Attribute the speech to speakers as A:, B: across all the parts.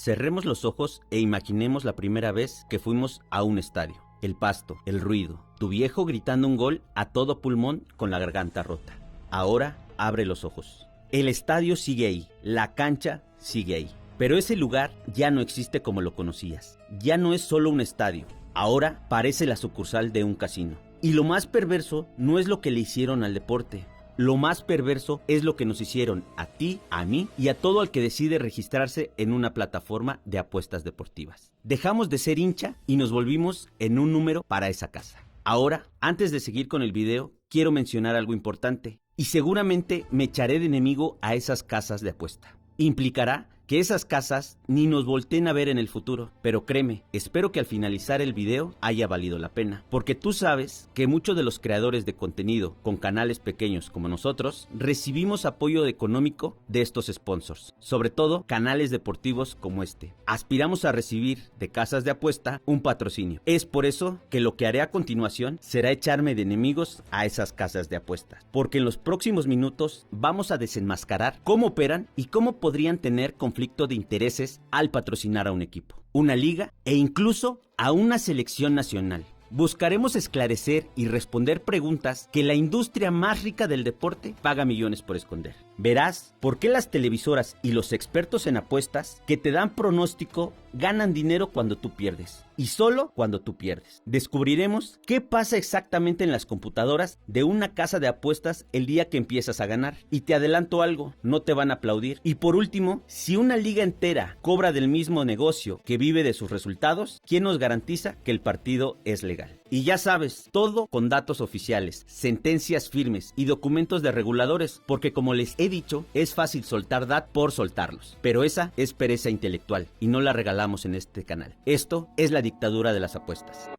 A: Cerremos los ojos e imaginemos la primera vez que fuimos a un estadio. El pasto, el ruido, tu viejo gritando un gol a todo pulmón con la garganta rota. Ahora abre los ojos. El estadio sigue ahí, la cancha sigue ahí. Pero ese lugar ya no existe como lo conocías. Ya no es solo un estadio. Ahora parece la sucursal de un casino. Y lo más perverso no es lo que le hicieron al deporte. Lo más perverso es lo que nos hicieron a ti, a mí y a todo el que decide registrarse en una plataforma de apuestas deportivas. Dejamos de ser hincha y nos volvimos en un número para esa casa. Ahora, antes de seguir con el video, quiero mencionar algo importante. Y seguramente me echaré de enemigo a esas casas de apuesta. Implicará que esas casas ni nos volteen a ver en el futuro, pero créeme, espero que al finalizar el video haya valido la pena, porque tú sabes que muchos de los creadores de contenido con canales pequeños como nosotros recibimos apoyo económico de estos sponsors, sobre todo canales deportivos como este. Aspiramos a recibir de casas de apuesta un patrocinio. Es por eso que lo que haré a continuación será echarme de enemigos a esas casas de apuestas, porque en los próximos minutos vamos a desenmascarar cómo operan y cómo podrían tener conflicto de intereses al patrocinar a un equipo, una liga e incluso a una selección nacional. Buscaremos esclarecer y responder preguntas que la industria más rica del deporte paga millones por esconder. Verás por qué las televisoras y los expertos en apuestas que te dan pronóstico ganan dinero cuando tú pierdes y solo cuando tú pierdes. Descubriremos qué pasa exactamente en las computadoras de una casa de apuestas el día que empiezas a ganar. Y te adelanto algo, no te van a aplaudir. Y por último, si una liga entera cobra del mismo negocio que vive de sus resultados, ¿quién nos garantiza que el partido es legal? Y ya sabes, todo con datos oficiales, sentencias firmes y documentos de reguladores, porque como les he dicho, es fácil soltar por soltarlos. Pero esa es pereza intelectual y no la regalamos en este canal. Esto es la dictadura de las apuestas.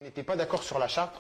B: N'était pas d'accord sur la charte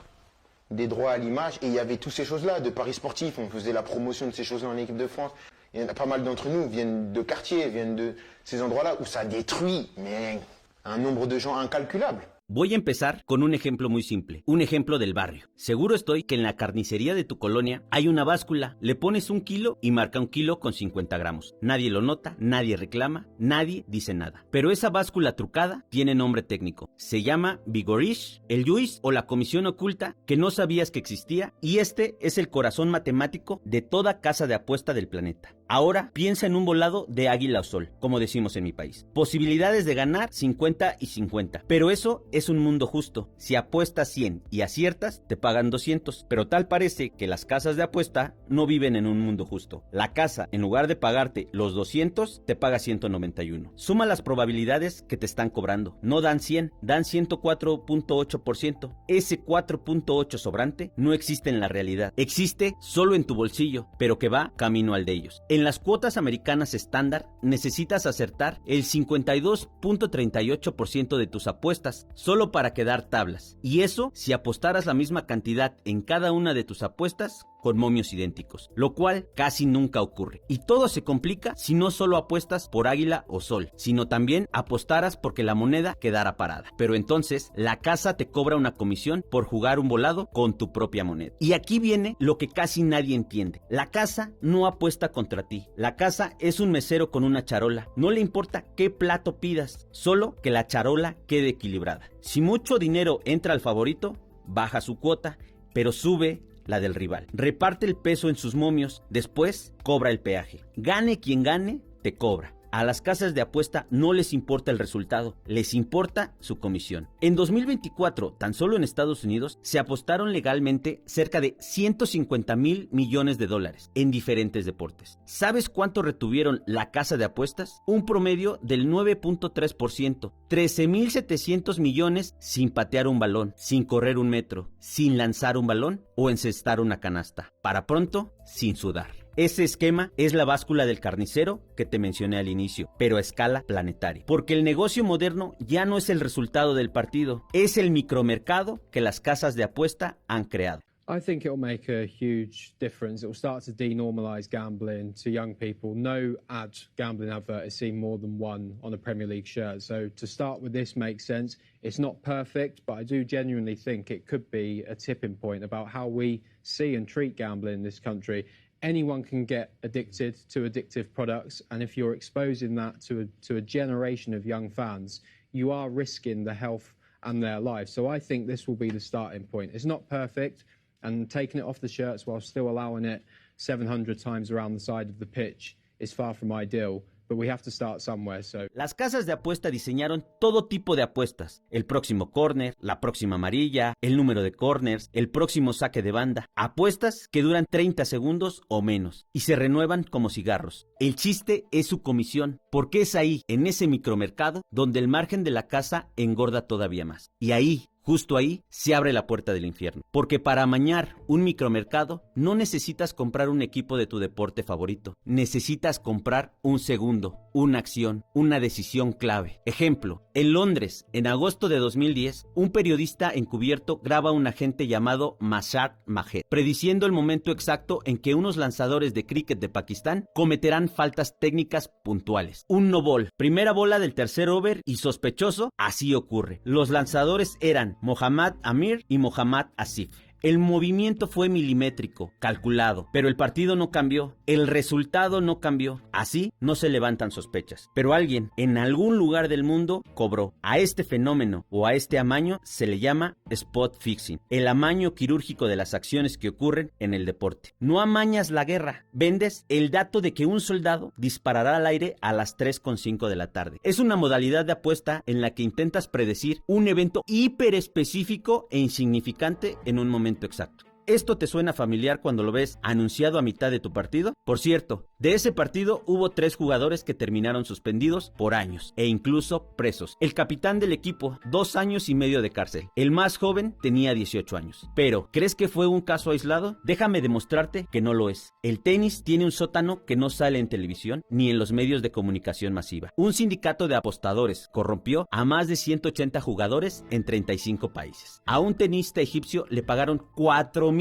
B: des droits à l'image et il y avait toutes ces choses-là de paris sportifs, on faisait la promotion de ces choses-là en équipe de France. Il y en a pas mal d'entre nous viennent de quartiers, viennent de ces endroits-là où ça détruit mais un nombre de gens incalculable.
A: Voy a empezar con un ejemplo muy simple, un ejemplo del barrio. Seguro estoy que en la carnicería de tu colonia hay una báscula, le pones 1 kilo y marca 1 kilo con 50 gramos. Nadie lo nota, nadie reclama, nadie dice nada. Pero esa báscula trucada tiene nombre técnico. Se llama Vigorish, el Juice o la comisión oculta que no sabías que existía, y este es el corazón matemático de toda casa de apuesta del planeta. Ahora piensa en un volado de águila o sol, como decimos en mi país. Posibilidades de ganar 50 y 50, pero eso es un mundo justo. Si apuestas 100 y aciertas, te pagan 200, pero tal parece que las casas de apuesta no viven en un mundo justo. La casa, en lugar de pagarte los 200, te paga 191. Suma las probabilidades que te están cobrando. No dan 100, dan 104.8%. Ese 4.8 sobrante no existe en la realidad. Existe solo en tu bolsillo, pero que va camino al de ellos. En las cuotas americanas estándar, necesitas acertar el 52.38% de tus apuestas, solo para quedar tablas. Y eso si apostaras la misma cantidad en cada una de tus apuestas con momios idénticos, lo cual casi nunca ocurre. Y todo se complica si no solo apuestas por águila o sol, sino también apostaras porque la moneda quedara parada. Pero entonces la casa te cobra una comisión por jugar un volado con tu propia moneda. Y aquí viene lo que casi nadie entiende. La casa no apuesta contra ti. La casa es un mesero con una charola. No le importa qué plato pidas, solo que la charola quede equilibrada. Si mucho dinero entra al favorito, baja su cuota, pero sube la del rival. Reparte el peso en sus momios, después cobra el peaje. Gane quien gane, te cobra. A las casas de apuesta no les importa el resultado, les importa su comisión. En 2024, tan solo en Estados Unidos, se apostaron legalmente cerca de 150,000 millones de dólares en diferentes deportes. ¿Sabes cuánto retuvieron la casa de apuestas? Un promedio del 9.3%, 13,700 millones sin patear un balón, sin correr un metro, sin lanzar un balón o encestar una canasta. Para pronto, sin sudar. Ese esquema es la báscula del carnicero que te mencioné al inicio, pero a escala planetaria. Porque el negocio moderno ya no es el resultado del partido, es el micromercado que las casas de apuesta han creado.
C: I think it'll make a huge difference. It will start to denormalize gambling to young people. No gambling advert is seen more than one on a Premier League shirt. So to start with this makes sense. It's not perfect, but I do genuinely think it could be a tipping point about how we see and treat gambling in this country. anyone can get addicted to addictive products, and if you're exposing that to a generation of young fans, you are risking the health and their lives. So I think this will be the starting point. It's not perfect, and taking it off the shirts while still allowing it 700 times around the side of the pitch is far from ideal. But we have to start somewhere, so.
A: Las casas de apuesta diseñaron todo tipo de apuestas. El próximo córner, la próxima amarilla, el número de corners, el próximo saque de banda. Apuestas que duran 30 segundos o menos y se renuevan como cigarros. El chiste es su comisión, porque es ahí, en ese micromercado, donde el margen de la casa engorda todavía más. Y ahí, justo ahí, se abre la puerta del infierno. Porque para amañar un micromercado, no necesitas comprar un equipo de tu deporte favorito. Necesitas comprar un segundo, una acción, una decisión clave. Ejemplo, en Londres, en agosto de 2010, un periodista encubierto graba a un agente llamado Mashad Mahed, prediciendo el momento exacto en que unos lanzadores de cricket de Pakistán cometerán faltas técnicas puntuales. Un no ball, primera bola del tercer over y sospechoso, así ocurre. Los lanzadores eran Mohammad Amir y Mohammad Asif. El movimiento fue milimétrico, calculado, pero el partido no cambió, el resultado no cambió. Así no se levantan sospechas. Pero alguien en algún lugar del mundo cobró. A este fenómeno o a este amaño se le llama spot fixing, el amaño quirúrgico de las acciones que ocurren en el deporte. No amañas la guerra, vendes el dato de que un soldado disparará al aire a las 3:05 de la tarde. Es una modalidad de apuesta en la que intentas predecir un evento hiperespecífico e insignificante en un momento exacto. ¿Esto te suena familiar cuando lo ves anunciado a mitad de tu partido? Por cierto, de ese partido hubo 3 jugadores que terminaron suspendidos por años e incluso presos. El capitán del equipo, 2 años y medio de cárcel. El más joven tenía 18 años. Pero, ¿crees que fue un caso aislado? Déjame demostrarte que no lo es. El tenis tiene un sótano que no sale en televisión ni en los medios de comunicación masiva. Un sindicato de apostadores corrompió a más de 180 jugadores en 35 países. A un tenista egipcio le pagaron $4,000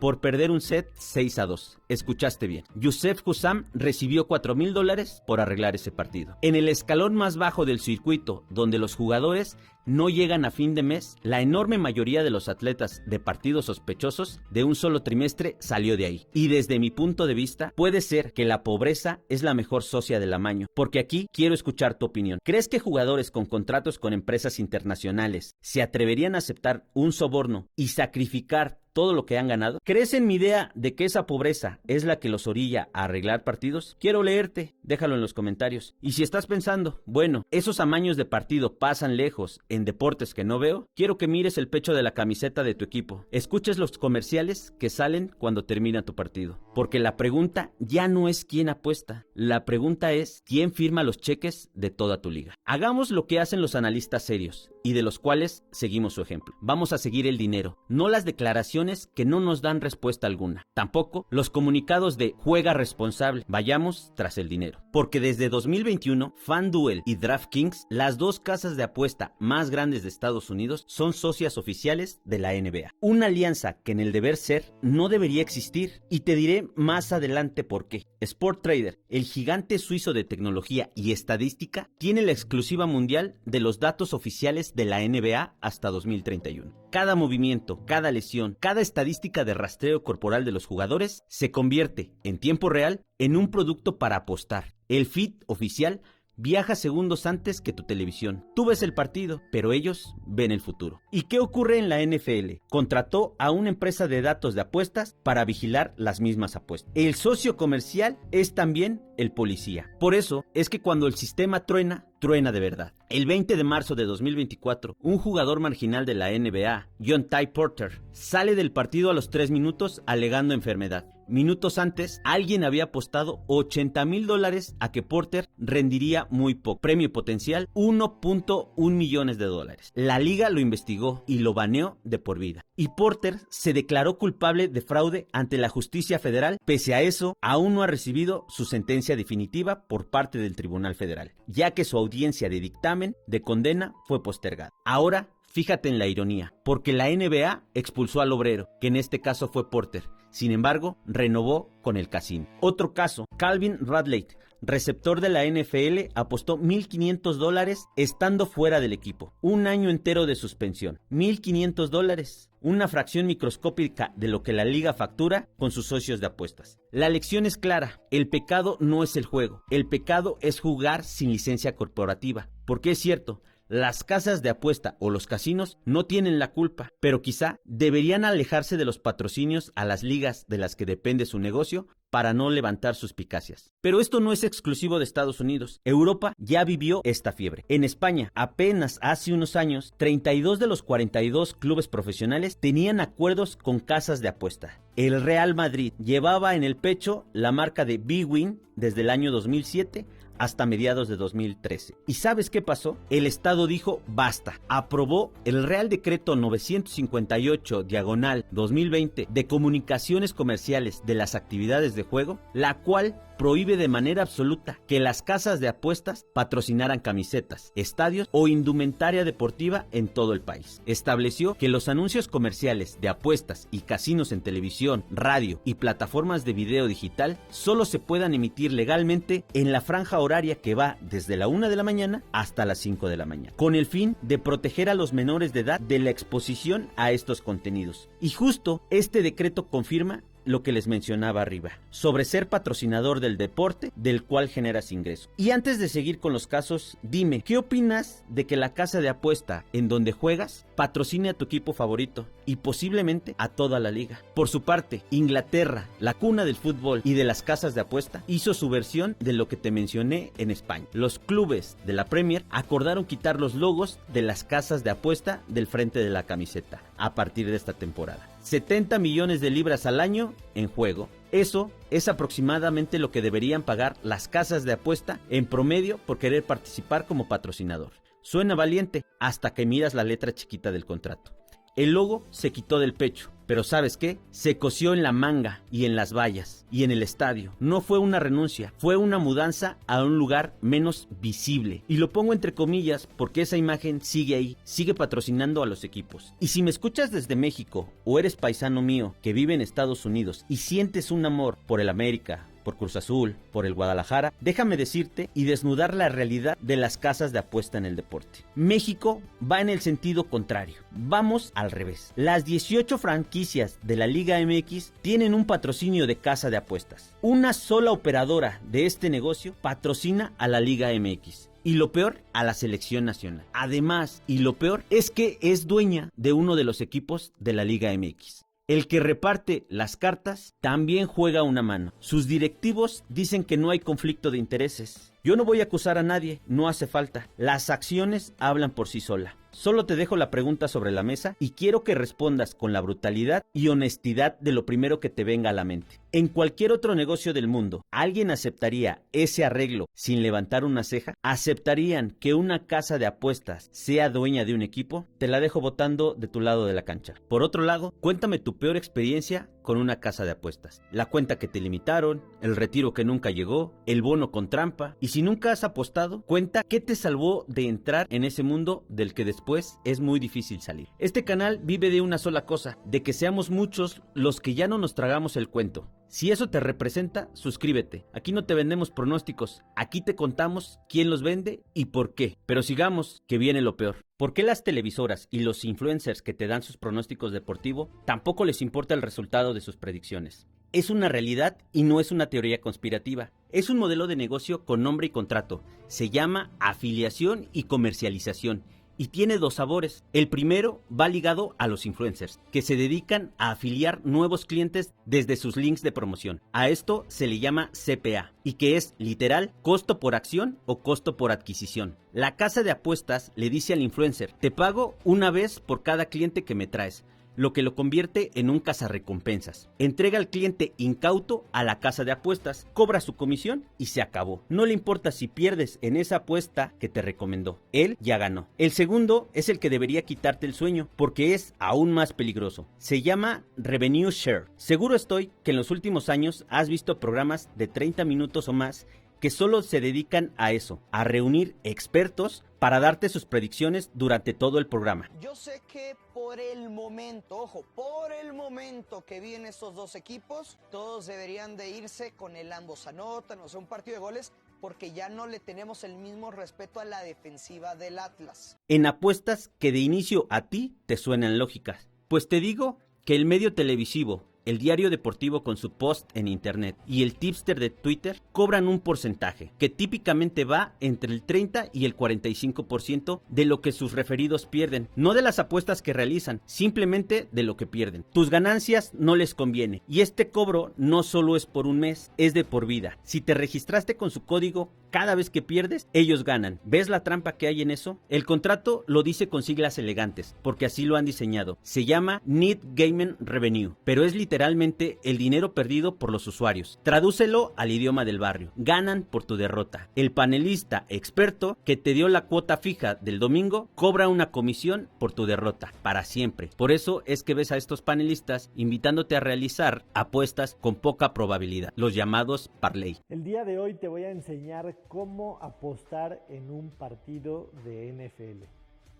A: por perder un set 6-2. Escuchaste bien. Youssef Hussam recibió $4,000 por arreglar ese partido. En el escalón más bajo del circuito, donde los jugadores no llegan a fin de mes, la enorme mayoría de los atletas de partidos sospechosos de un solo trimestre salió de ahí. Y desde mi punto de vista, puede ser que la pobreza es la mejor socia del amaño, porque aquí quiero escuchar tu opinión. ¿Crees que jugadores con contratos con empresas internacionales se atreverían a aceptar un soborno y sacrificar todo lo que han ganado? ¿Crees en mi idea de que esa pobreza es la que los orilla a arreglar partidos? Quiero leerte, déjalo en los comentarios. Y si estás pensando, bueno, esos amaños de partido pasan lejos en deportes que no veo, quiero que mires el pecho de la camiseta de tu equipo, escuches los comerciales que salen cuando termina tu partido, porque la pregunta ya no es quién apuesta, la pregunta es quién firma los cheques de toda tu liga. Hagamos lo que hacen los analistas serios y de los cuales seguimos su ejemplo. Vamos a seguir el dinero, no las declaraciones que no nos dan respuesta alguna, tampoco los comunicados de juega responsable. Vayamos tras el dinero, porque desde 2021 FanDuel y DraftKings, las 2 casas de apuesta más grandes de Estados Unidos, son socias oficiales de la NBA, una alianza que en el deber ser no debería existir, y te diré más adelante por qué. Sporttrader, el gigante suizo de tecnología y estadística, tiene la exclusiva mundial de los datos oficiales de la NBA hasta 2031. Cada movimiento, cada lesión, cada estadística de rastreo corporal de los jugadores se convierte, en tiempo real, en un producto para apostar. El feed oficial viaja segundos antes que tu televisión. Tú ves el partido, pero ellos ven el futuro. ¿Y qué ocurre en la NFL? Contrató a una empresa de datos de apuestas para vigilar las mismas apuestas. El socio comercial es también el policía. Por eso es que cuando el sistema truena, truena de verdad. El 20 de marzo de 2024, un jugador marginal de la NBA, John Ty Porter, sale del partido a los 3 minutos alegando enfermedad. Minutos antes, alguien había apostado $80,000 a que Porter rendiría muy poco. Premio potencial, $1.1 millones. La liga lo investigó y lo baneó de por vida. Y Porter se declaró culpable de fraude ante la justicia federal. Pese a eso, aún no ha recibido su sentencia definitiva por parte del Tribunal Federal, ya que su audiencia de dictamen de condena fue postergada. Ahora, fíjate en la ironía, porque la NBA expulsó al obrero, que en este caso fue Porter. Sin embargo, renovó con el casino. Otro caso, Calvin Radley, receptor de la NFL, apostó $1,500 estando fuera del equipo. Un año entero de suspensión. $1,500. Una fracción microscópica de lo que la liga factura con sus socios de apuestas. La lección es clara. El pecado no es el juego. El pecado es jugar sin licencia corporativa. Porque es cierto, las casas de apuesta o los casinos no tienen la culpa, pero quizá deberían alejarse de los patrocinios a las ligas de las que depende su negocio para no levantar suspicacias. Pero esto no es exclusivo de Estados Unidos. Europa ya vivió esta fiebre. En España, apenas hace unos años, 32 de los 42 clubes profesionales tenían acuerdos con casas de apuesta. El Real Madrid llevaba en el pecho la marca de bwin desde el año 2007 hasta mediados de 2013. ¿Y sabes qué pasó? El Estado dijo basta. Aprobó el Real Decreto 958/2020 de comunicaciones comerciales de las actividades de juego, la cual prohíbe de manera absoluta que las casas de apuestas patrocinaran camisetas, estadios o indumentaria deportiva en todo el país. Estableció que los anuncios comerciales de apuestas y casinos en televisión, radio y plataformas de video digital solo se puedan emitir legalmente en la franja horaria que va desde la 1 de la mañana hasta las 5 de la mañana, con el fin de proteger a los menores de edad de la exposición a estos contenidos. Y justo este decreto confirma lo que les mencionaba arriba, sobre ser patrocinador del deporte del cual generas ingreso. Y antes de seguir con los casos, dime, ¿qué opinas de que la casa de apuesta en donde juegas patrocine a tu equipo favorito y posiblemente a toda la liga? Por su parte, Inglaterra, la cuna del fútbol y de las casas de apuesta, hizo su versión de lo que te mencioné en España. Los clubes de la Premier acordaron quitar los logos de las casas de apuesta del frente de la camiseta a partir de esta temporada. 70 millones de libras al año en juego. Eso es aproximadamente lo que deberían pagar las casas de apuesta en promedio por querer participar como patrocinador. Suena valiente hasta que miras la letra chiquita del contrato. El logo se quitó del pecho, pero ¿sabes qué? Se cosió en la manga y en las vallas y en el estadio. No fue una renuncia, fue una mudanza a un lugar menos visible. Y lo pongo entre comillas porque esa imagen sigue ahí, sigue patrocinando a los equipos. Y si me escuchas desde México o eres paisano mío que vive en Estados Unidos y sientes un amor por el América, por Cruz Azul, por el Guadalajara, déjame decirte y desnudar la realidad de las casas de apuesta en el deporte. México va en el sentido contrario. Vamos al revés. Las 18 franquicias de la Liga MX tienen un patrocinio de casa de apuestas. Una sola operadora de este negocio patrocina a la Liga MX. Y lo peor, a la selección nacional. Además, y lo peor, es que es dueña de uno de los equipos de la Liga MX. El que reparte las cartas también juega una mano. Sus directivos dicen que no hay conflicto de intereses. Yo no voy a acusar a nadie, no hace falta. Las acciones hablan por sí sola. Solo te dejo la pregunta sobre la mesa y quiero que respondas con la brutalidad y honestidad de lo primero que te venga a la mente. En cualquier otro negocio del mundo, ¿alguien aceptaría ese arreglo sin levantar una ceja? ¿Aceptarían que una casa de apuestas sea dueña de un equipo? Te la dejo votando de tu lado de la cancha. Por otro lado, cuéntame tu peor experiencia con una casa de apuestas. La cuenta que te limitaron, el retiro que nunca llegó, el bono con trampa. Y si nunca has apostado, cuenta qué te salvó de entrar en ese mundo del que después es muy difícil salir. Este canal vive de una sola cosa, de que seamos muchos los que ya no nos tragamos el cuento. Si eso te representa, suscríbete. Aquí no te vendemos pronósticos, aquí te contamos quién los vende y por qué. Pero sigamos, que viene lo peor. ¿Por qué las televisoras y los influencers que te dan sus pronósticos deportivos tampoco les importa el resultado de sus predicciones? Es una realidad y no es una teoría conspirativa. Es un modelo de negocio con nombre y contrato. Se llama afiliación y comercialización. Y tiene dos sabores. El primero va ligado a los influencers, que se dedican a afiliar nuevos clientes desde sus links de promoción. A esto se le llama CPA, y que es literal costo por acción o costo por adquisición. La casa de apuestas le dice al influencer, te pago una vez por cada cliente que me traes, lo que lo convierte en un cazarrecompensas. Entrega al cliente incauto a la casa de apuestas, cobra su comisión y se acabó. No le importa si pierdes en esa apuesta que te recomendó. Él ya ganó. El segundo es el que debería quitarte el sueño, porque es aún más peligroso. Se llama Revenue Share. Seguro estoy que en los últimos años has visto programas de 30 minutos o más que solo se dedican a eso, a reunir expertos para darte sus predicciones durante todo el programa.
D: Yo sé que por el momento, ojo, por el momento que vienen estos dos equipos, todos deberían de irse con el ambos anotan, o sea, un partido de goles, porque ya no le tenemos el mismo respeto a la defensiva del Atlas.
A: En apuestas que de inicio a ti te suenan lógicas, pues te digo que el medio televisivo, el diario deportivo con su post en internet y el tipster de Twitter cobran un porcentaje que típicamente va entre el 30 y el 45% de lo que sus referidos pierden, no de las apuestas que realizan, simplemente de lo que pierden. Tus ganancias no les conviene y este cobro no solo es por un mes, es de por vida. Si te registraste con su código, cada vez que pierdes, ellos ganan. ¿Ves la trampa que hay en eso? El contrato lo dice con siglas elegantes, porque así lo han diseñado. Se llama Net Gaming Revenue, pero es literalmente el dinero perdido por los usuarios. Tradúcelo al idioma del barrio. Ganan por tu derrota. El panelista experto que te dio la cuota fija del domingo cobra una comisión por tu derrota, para siempre. Por eso es que ves a estos panelistas invitándote a realizar apuestas con poca probabilidad, los llamados parlay.
E: El día de hoy te voy a enseñar cómo apostar en un partido de NFL.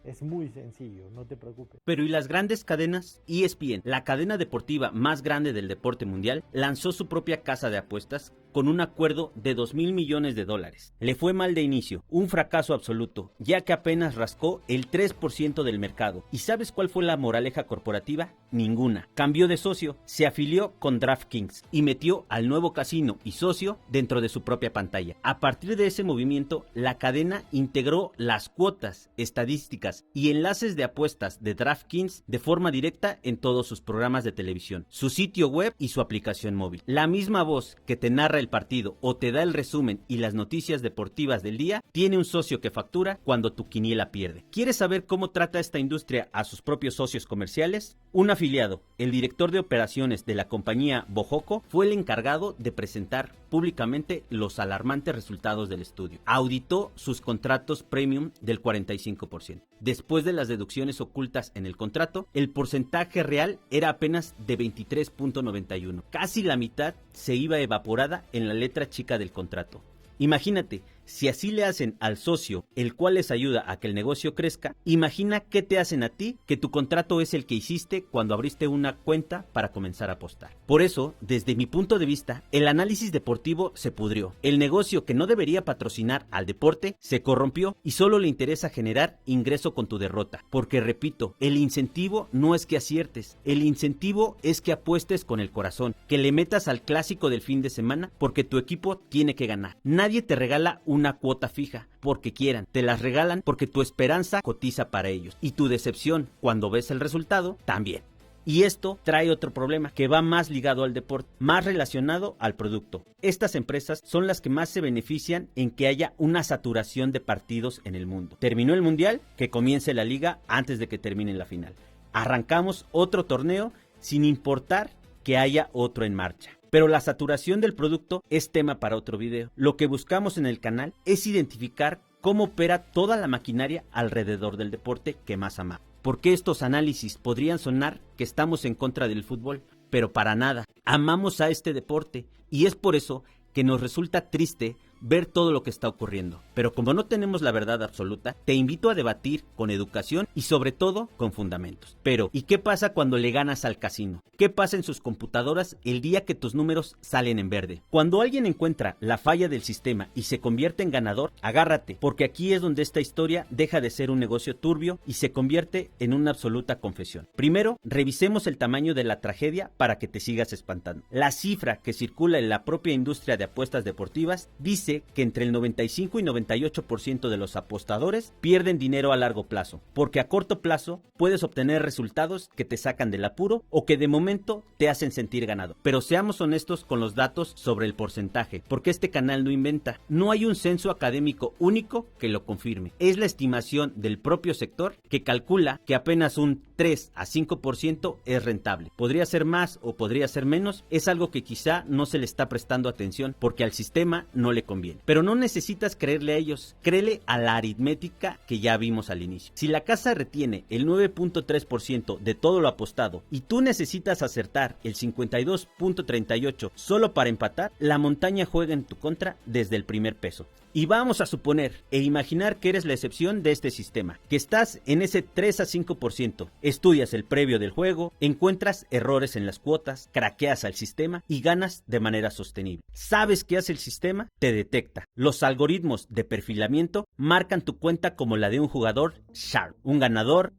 E: Es muy sencillo, no te preocupes.
A: Pero ¿y las grandes cadenas? ESPN, la cadena deportiva más grande del deporte mundial, lanzó su propia casa de apuestas con un acuerdo de $2,000 millones. Le fue mal de inicio, un fracaso absoluto, ya que apenas rascó el 3% del mercado. ¿Y sabes cuál fue la moraleja corporativa? Ninguna. Cambió de socio, se afilió con DraftKings y metió al nuevo casino y socio dentro de su propia pantalla. A partir de ese movimiento, la cadena integró las cuotas, estadísticas y enlaces de apuestas de DraftKings de forma directa en todos sus programas de televisión, su sitio web y su aplicación móvil. La misma voz que te narra el partido o te da el resumen y las noticias deportivas del día, tiene un socio que factura cuando tu quiniela pierde. ¿Quieres saber cómo trata esta industria a sus propios socios comerciales? Un afiliado, el director de operaciones de la compañía Bojoco, fue el encargado de presentar públicamente los alarmantes resultados del estudio. Auditó sus contratos premium del 45%. Después de las deducciones ocultas en el contrato, el porcentaje real era apenas de 23.91. Casi la mitad se iba evaporada en la letra chica del contrato. Imagínate, si así le hacen al socio, el cual les ayuda a que el negocio crezca, imagina qué te hacen a ti, que tu contrato es el que hiciste cuando abriste una cuenta para comenzar a apostar. Por eso, desde mi punto de vista, el análisis deportivo se pudrió. El negocio que no debería patrocinar al deporte se corrompió y solo le interesa generar ingreso con tu derrota. Porque repito, el incentivo no es que aciertes, el incentivo es que apuestes con el corazón, que le metas al clásico del fin de semana porque tu equipo tiene que ganar. Nadie te regala una cuota fija porque quieran, te las regalan porque tu esperanza cotiza para ellos y tu decepción cuando ves el resultado también. Y esto trae otro problema que va más ligado al deporte, más relacionado al producto. Estas empresas son las que más se benefician en que haya una saturación de partidos en el mundo. Terminó el mundial, que comience la liga antes de que termine la final. Arrancamos otro torneo sin importar que haya otro en marcha. Pero la saturación del producto es tema para otro video. Lo que buscamos en el canal es identificar cómo opera toda la maquinaria alrededor del deporte que más amamos. Porque estos análisis podrían sonar que estamos en contra del fútbol, pero para nada. Amamos a este deporte y es por eso que nos resulta triste ver todo lo que está ocurriendo. Pero como no tenemos la verdad absoluta, te invito a debatir con educación y sobre todo con fundamentos. Pero, ¿y qué pasa cuando le ganas al casino? ¿Qué pasa en sus computadoras el día que tus números salen en verde? Cuando alguien encuentra la falla del sistema y se convierte en ganador, agárrate, porque aquí es donde esta historia deja de ser un negocio turbio y se convierte en una absoluta confesión. Primero, revisemos el tamaño de la tragedia para que te sigas espantando. La cifra que circula en la propia industria de apuestas deportivas dice que entre el 95 y 98% de los apostadores pierden dinero a largo plazo, porque a corto plazo puedes obtener resultados que te sacan del apuro o que de momento te hacen sentir ganado. Pero seamos honestos con los datos sobre el porcentaje, porque este canal no inventa. No hay un censo académico único que lo confirme. Es la estimación del propio sector que calcula que apenas un 3 a 5% es rentable. Podría ser más o podría ser menos, es algo que quizá no se le está prestando atención porque al sistema no le conviene. Pero no necesitas creerle a ellos, créele a la aritmética que ya vimos al inicio. Si la casa retiene el 9.3% de todo lo apostado y tú necesitas acertar el 52.38% solo para empatar, la montaña juega en tu contra desde el primer peso. Y vamos a suponer e imaginar que eres la excepción de este sistema, que estás en ese 3 a 5%, estudias el previo del juego, encuentras errores en las cuotas, craqueas al sistema y ganas de manera sostenible. Sabes qué hace el sistema, te detecta. Los algoritmos de perfilamiento marcan tu cuenta como la de un jugador sharp, un ganador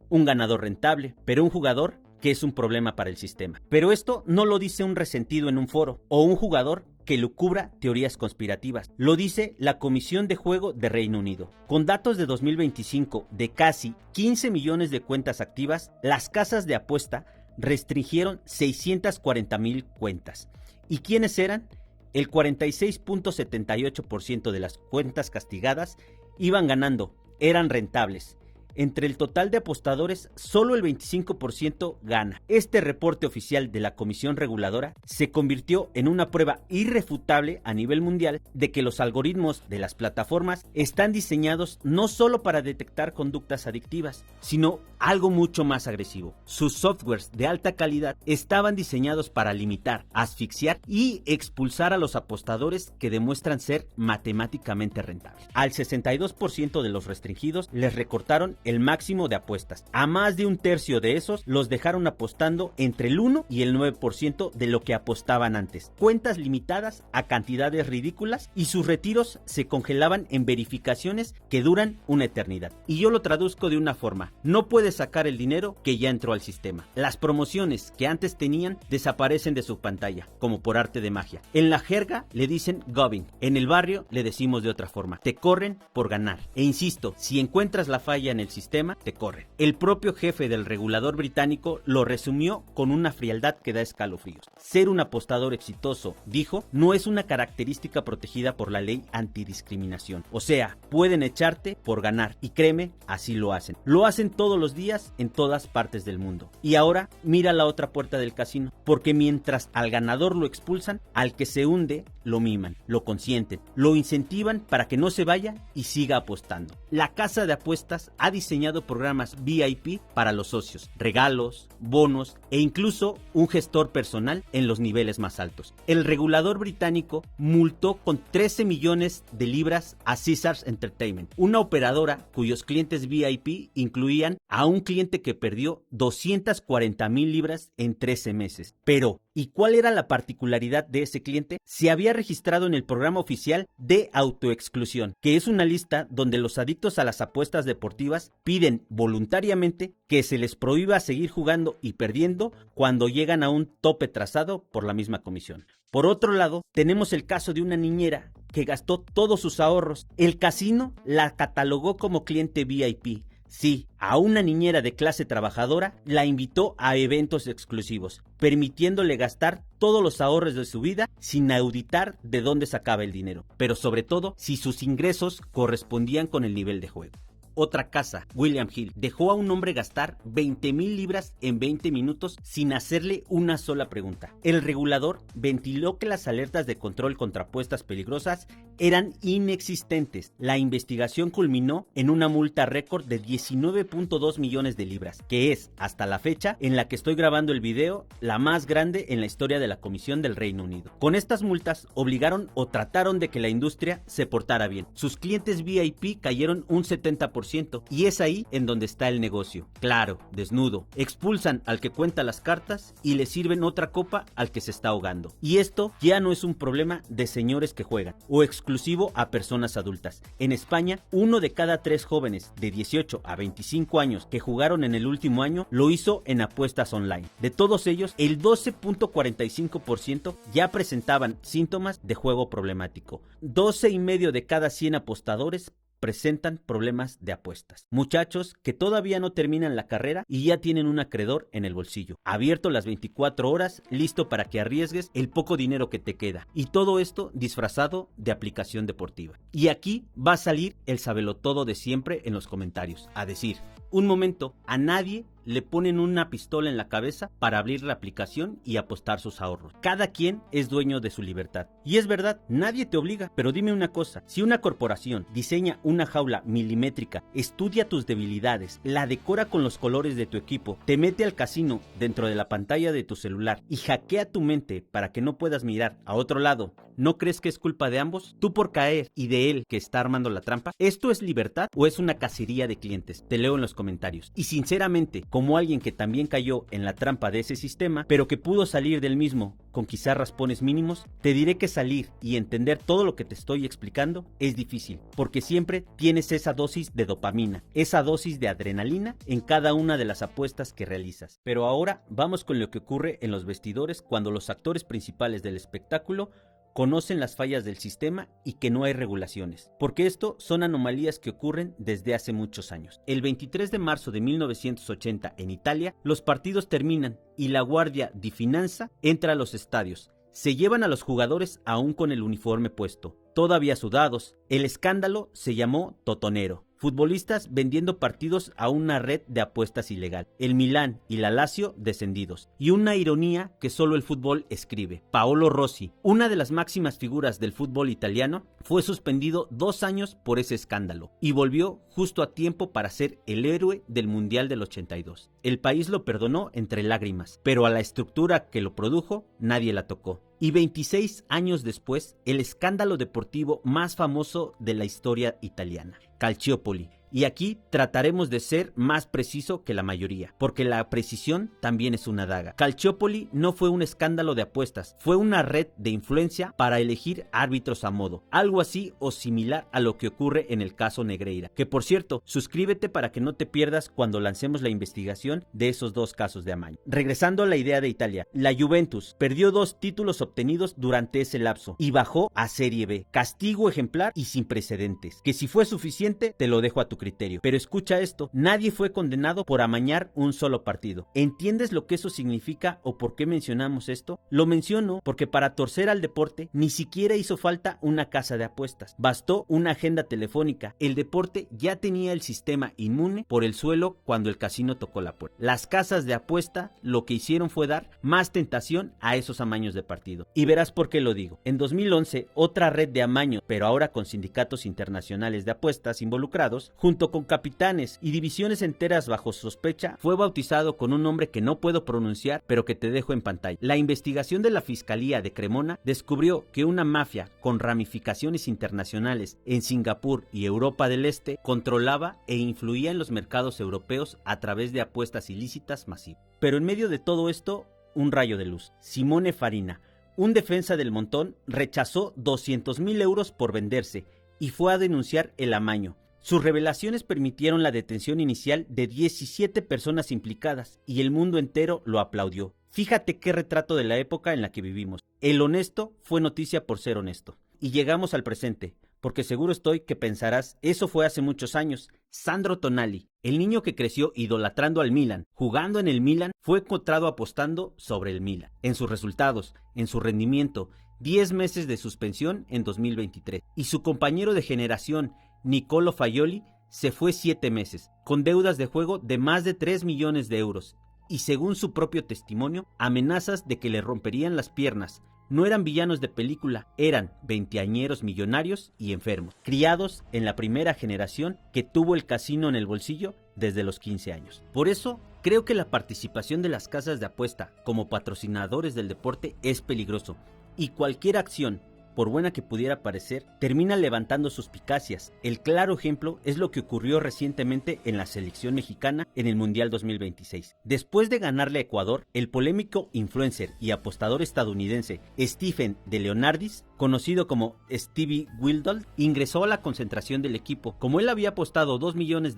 A: rentable, pero un jugador que es un problema para el sistema. Pero esto no lo dice un resentido en un foro o un jugador que lucubra teorías conspirativas. Lo dice la Comisión de Juego de Reino Unido. Con datos de 2025 de casi 15 millones de cuentas activas, las casas de apuesta restringieron 640,000 cuentas. ¿Y quiénes eran? El 46.78% de las cuentas castigadas iban ganando, eran rentables. Entre el total de apostadores, solo el 25% gana. Este reporte oficial de la Comisión Reguladora se convirtió en una prueba irrefutable a nivel mundial de que los algoritmos de las plataformas están diseñados no solo para detectar conductas adictivas, sino algo mucho más agresivo. Sus softwares de alta calidad estaban diseñados para limitar, asfixiar y expulsar a los apostadores que demuestran ser matemáticamente rentables. Al 62% de los restringidos les recortaron el máximo de apuestas. A más de un tercio de esos los dejaron apostando entre el 1 y el 9% de lo que apostaban antes. Cuentas limitadas a cantidades ridículas y sus retiros se congelaban en verificaciones que duran una eternidad. Y yo lo traduzco de una forma: no puedes sacar el dinero que ya entró al sistema. Las promociones que antes tenían desaparecen de su pantalla, como por arte de magia. En la jerga le dicen gubbing, en el barrio le decimos de otra forma: te corren por ganar. E insisto, si encuentras la falla en el sistema, te corren. El propio jefe del regulador británico lo resumió con una frialdad que da escalofríos. Ser un apostador exitoso, dijo, no es una característica protegida por la ley antidiscriminación. O sea, pueden echarte por ganar, y créeme, así lo hacen. Lo hacen todos los días en todas partes del mundo. Y ahora mira la otra puerta del casino, porque mientras al ganador lo expulsan, al que se hunde lo miman, lo consienten, lo incentivan para que no se vaya y siga apostando. La casa de apuestas ha diseñado programas VIP para los socios, regalos, bonos e incluso un gestor personal en los niveles más altos. El regulador británico multó con 13 millones de libras a Caesars Entertainment, una operadora cuyos clientes VIP incluían a un cliente que perdió 240,000 libras en 13 meses. Pero, ¿y cuál era la particularidad de ese cliente? Se había registrado en el programa oficial de autoexclusión, que es una lista donde los adictos a las apuestas deportivas piden voluntariamente que se les prohíba seguir jugando y perdiendo cuando llegan a un tope trazado por la misma comisión. Por otro lado, tenemos el caso de una niñera que gastó todos sus ahorros. El casino la catalogó como cliente VIP. Sí, a una niñera de clase trabajadora la invitó a eventos exclusivos, permitiéndole gastar todos los ahorros de su vida sin auditar de dónde sacaba el dinero, pero sobre todo si sus ingresos correspondían con el nivel de juego. Otra casa, William Hill, dejó a un hombre gastar 20,000 libras en 20 minutos sin hacerle una sola pregunta. El regulador ventiló que las alertas de control contra apuestas peligrosas eran inexistentes. La investigación culminó en una multa récord de 19.2 millones de libras, que es, hasta la fecha en la que estoy grabando el video, la más grande en la historia de la Comisión del Reino Unido. Con estas multas obligaron o trataron de que la industria se portara bien. Sus clientes VIP cayeron un 70%. Y es ahí en donde está el negocio. Claro, desnudo. Expulsan al que cuenta las cartas y le sirven otra copa al que se está ahogando. Y esto ya no es un problema de señores que juegan o exclusivo a personas adultas. En España, 1 de cada 3 jóvenes de 18 a 25 años que jugaron en el último año lo hizo en apuestas online. De todos ellos, el 12.45% ya presentaban síntomas de juego problemático. 12,5 de cada 100 apostadores presentan problemas de apuestas. Muchachos que todavía no terminan la carrera y ya tienen un acreedor en el bolsillo, abierto las 24 horas, listo para que arriesgues el poco dinero que te queda. Y todo esto disfrazado de aplicación deportiva. Y aquí va a salir el sabelotodo de siempre en los comentarios, a decir: un momento, a nadie le ponen una pistola en la cabeza para abrir la aplicación y apostar sus ahorros. Cada quien es dueño de su libertad. Y es verdad, nadie te obliga, pero dime una cosa: si una corporación diseña una jaula milimétrica, estudia tus debilidades, la decora con los colores de tu equipo, te mete al casino dentro de la pantalla de tu celular y hackea tu mente para que no puedas mirar a otro lado ¿No crees que es culpa de ambos? ¿Tú por caer y de él que está armando la trampa? ¿Esto es libertad o es una cacería de clientes? Te leo en los comentarios. Y sinceramente, como alguien que también cayó en la trampa de ese sistema, pero que pudo salir del mismo con quizás raspones mínimos, te diré que salir y entender todo lo que te estoy explicando es difícil, porque siempre tienes esa dosis de dopamina, esa dosis de adrenalina en cada una de las apuestas que realizas. Pero ahora vamos con lo que ocurre en los vestidores cuando los actores principales del espectáculo conocen las fallas del sistema y que no hay regulaciones, porque esto son anomalías que ocurren desde hace muchos años. El 23 de marzo de 1980 en Italia, los partidos terminan y la Guardia di Finanza entra a los estadios. Se llevan a los jugadores aún con el uniforme puesto, todavía sudados. El escándalo se llamó Totonero. Futbolistas vendiendo partidos a una red de apuestas ilegal. El Milán y la Lazio descendidos. Y una ironía que solo el fútbol escribe. Paolo Rossi, una de las máximas figuras del fútbol italiano, fue suspendido 2 años por ese escándalo y volvió justo a tiempo para ser el héroe del Mundial del 82. El país lo perdonó entre lágrimas, pero a la estructura que lo produjo nadie la tocó. Y 26 años después, el escándalo deportivo más famoso de la historia italiana, Calciopoli. Y aquí trataremos de ser más preciso que la mayoría, porque la precisión también es una daga. Calciopoli no fue un escándalo de apuestas, fue una red de influencia para elegir árbitros a modo, algo así o similar a lo que ocurre en el caso Negreira, que por cierto, suscríbete para que no te pierdas cuando lancemos la investigación de esos 2 casos de amaño. Regresando a la idea de Italia, la Juventus perdió 2 títulos obtenidos durante ese lapso y bajó a Serie B, castigo ejemplar y sin precedentes, que si fue suficiente te lo dejo a tu criterio. Pero escucha esto, nadie fue condenado por amañar un solo partido. ¿Entiendes lo que eso significa o por qué mencionamos esto? Lo menciono porque para torcer al deporte ni siquiera hizo falta una casa de apuestas. Bastó una agenda telefónica. El deporte ya tenía el sistema inmune por el suelo cuando el casino tocó la puerta. Las casas de apuesta lo que hicieron fue dar más tentación a esos amaños de partido. Y verás por qué lo digo. En 2011, otra red de amaños, pero ahora con sindicatos internacionales de apuestas involucrados, junto con capitanes y divisiones enteras bajo sospecha, fue bautizado con un nombre que no puedo pronunciar, pero que te dejo en pantalla. La investigación de la Fiscalía de Cremona descubrió que una mafia con ramificaciones internacionales en Singapur y Europa del Este controlaba e influía en los mercados europeos a través de apuestas ilícitas masivas. Pero en medio de todo esto, un rayo de luz. Simone Farina, un defensa del montón, rechazó 200,000 euros por venderse y fue a denunciar el amaño. Sus revelaciones permitieron la detención inicial de 17 personas implicadas y el mundo entero lo aplaudió. Fíjate qué retrato de la época en la que vivimos. El honesto fue noticia por ser honesto. Y llegamos al presente, porque seguro estoy que pensarás, eso fue hace muchos años. Sandro Tonali, el niño que creció idolatrando al Milan, jugando en el Milan, fue encontrado apostando sobre el Milan. En sus resultados, en su rendimiento, 10 meses de suspensión en 2023. Y su compañero de generación, Niccolò Fagioli, se fue 7 meses, con deudas de juego de más de 3 millones de euros. Y según su propio testimonio, amenazas de que le romperían las piernas. No eran villanos de película, eran veinteañeros millonarios y enfermos, criados en la primera generación que tuvo el casino en el bolsillo desde los 15 años. Por eso, creo que la participación de las casas de apuesta como patrocinadores del deporte es peligroso, y cualquier acción, por buena que pudiera parecer, termina levantando suspicacias. El claro ejemplo es lo que ocurrió recientemente en la selección mexicana en el Mundial 2026. Después de ganarle a Ecuador, el polémico influencer y apostador estadounidense Stephen de Leonardis, conocido como Stevie Wildall, ingresó a la concentración del equipo. Como él había apostado $2 millones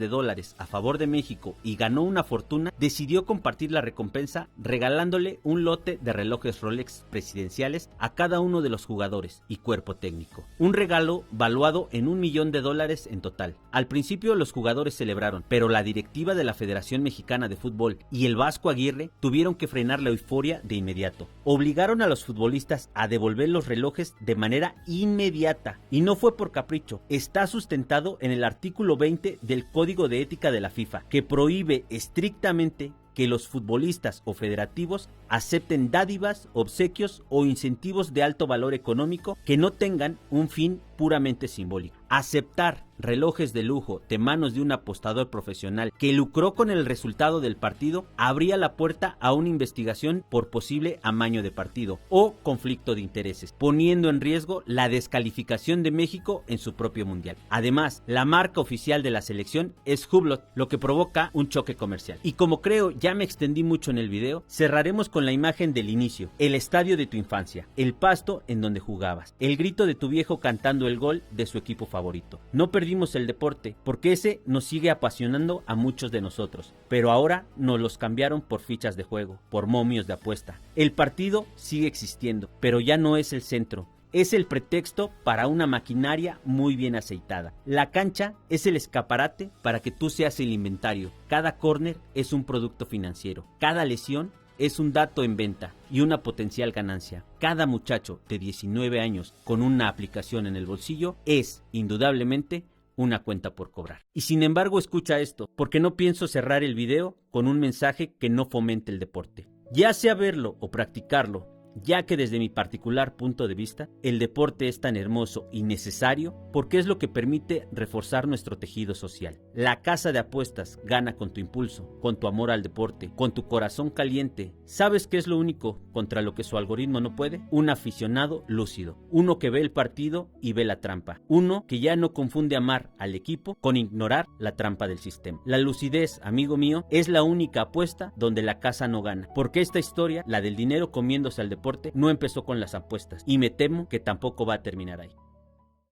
A: a favor de México y ganó una fortuna, decidió compartir la recompensa regalándole un lote de relojes Rolex presidenciales a cada uno de los jugadores y cuerpo técnico. Un regalo valuado en $1 millón en total. Al principio los jugadores celebraron, pero la directiva de la Federación Mexicana de Fútbol y el Vasco Aguirre tuvieron que frenar la euforia de inmediato. Obligaron a los futbolistas a devolver los relojes de manera inmediata, y no fue por capricho. Está sustentado en el artículo 20 del Código de Ética de la FIFA, que prohíbe estrictamente que los futbolistas o federativos acepten dádivas, obsequios o incentivos de alto valor económico que no tengan un fin puramente simbólico. Aceptar relojes de lujo de manos de un apostador profesional que lucró con el resultado del partido, abría la puerta a una investigación por posible amaño de partido o conflicto de intereses, poniendo en riesgo la descalificación de México en su propio mundial. Además, la marca oficial de la selección es Hublot, lo que provoca un choque comercial. Y como creo ya me extendí mucho en el video, cerraremos con la imagen del inicio, el estadio de tu infancia, el pasto en donde jugabas, el grito de tu viejo cantando el gol de su equipo favorito. No perdimos el deporte, porque ese nos sigue apasionando a muchos de nosotros, pero ahora nos los cambiaron por fichas de juego, por momios de apuesta. El partido sigue existiendo, pero ya no es el centro. Es el pretexto para una maquinaria muy bien aceitada. La cancha es el escaparate para que tú seas el inventario. Cada córner es un producto financiero. Cada lesión es un dato en venta y una potencial ganancia. Cada muchacho de 19 años con una aplicación en el bolsillo es, indudablemente, una cuenta por cobrar. Y sin embargo, escucha esto, porque no pienso cerrar el video con un mensaje que no fomente el deporte. Ya sea verlo o practicarlo, ya que desde mi particular punto de vista, el deporte es tan hermoso y necesario porque es lo que permite reforzar nuestro tejido social. La casa de apuestas gana con tu impulso, con tu amor al deporte, con tu corazón caliente. ¿Sabes qué es lo único contra lo que su algoritmo no puede? Un aficionado lúcido, uno que ve el partido y ve la trampa, uno que ya no confunde amar al equipo con ignorar la trampa del sistema. La lucidez, amigo mío, es la única apuesta donde la casa no gana, porque esta historia, la del dinero comiéndose al deporte, no empezó con las apuestas y me temo que tampoco va a terminar ahí.